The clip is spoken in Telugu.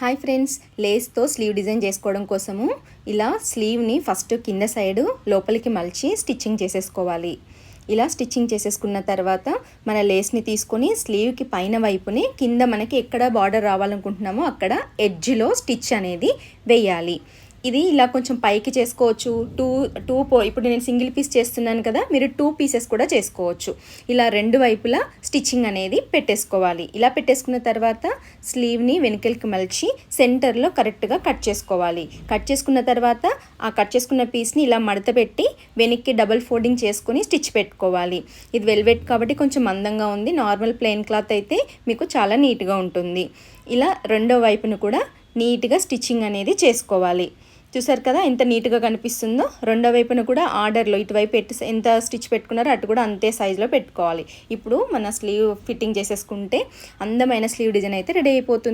హాయ్ ఫ్రెండ్స్, లేస్తో స్లీవ్ డిజైన్ చేసుకోవడం కోసము ఇలా స్లీవ్ని ఫస్ట్ కింద సైడు లోపలికి మలిచి స్టిచ్చింగ్ చేసేసుకోవాలి. ఇలా స్టిచ్చింగ్ చేసేసుకున్న తర్వాత మన లేస్ని తీసుకొని స్లీవ్కి పైన వైపుని కింద మనకి ఎక్కడ బార్డర్ రావాలనుకుంటున్నామో అక్కడ ఎడ్జ్లో స్టిచ్ అనేది వేయాలి. ఇది ఇలా కొంచెం పైకి చేసుకోవచ్చు. ఇప్పుడు నేను సింగిల్ పీస్ చేస్తున్నాను కదా, మీరు 2 పీసెస్ కూడా చేసుకోవచ్చు. ఇలా రెండు వైపులా స్టిచ్చింగ్ అనేది పెట్టేసుకోవాలి. ఇలా పెట్టేసుకున్న తర్వాత స్లీవ్ని వెనకలికి మలిచి సెంటర్లో కరెక్ట్గా కట్ చేసుకోవాలి. కట్ చేసుకున్న తర్వాత ఆ కట్ చేసుకున్న పీస్ని ఇలా మడత పెట్టి వెనక్కి డబుల్ ఫోల్డింగ్ చేసుకొని స్టిచ్ పెట్టుకోవాలి. ఇది వెల్వెట్ కాబట్టి కొంచెం మందంగా ఉంది. నార్మల్ ప్లెయిన్ క్లాత్ అయితే మీకు చాలా నీట్గా ఉంటుంది. ఇలా రెండో వైపును కూడా నీట్గా స్టిచ్చింగ్ అనేది చేసుకోవాలి. చూసారు కదా ఎంత నీట్గా కనిపిస్తుందో. రెండో వైపున కూడా ఆర్డర్లో ఇటువైపు ఎంత స్టిచ్ పెట్టుకున్నారో అటు కూడా అంతే సైజులో పెట్టుకోవాలి. ఇప్పుడు మన స్లీవ్ ఫిట్టింగ్ చేసేసుకుంటే అందమైన స్లీవ్ డిజైన్ అయితే రెడీ అయిపోతుంది.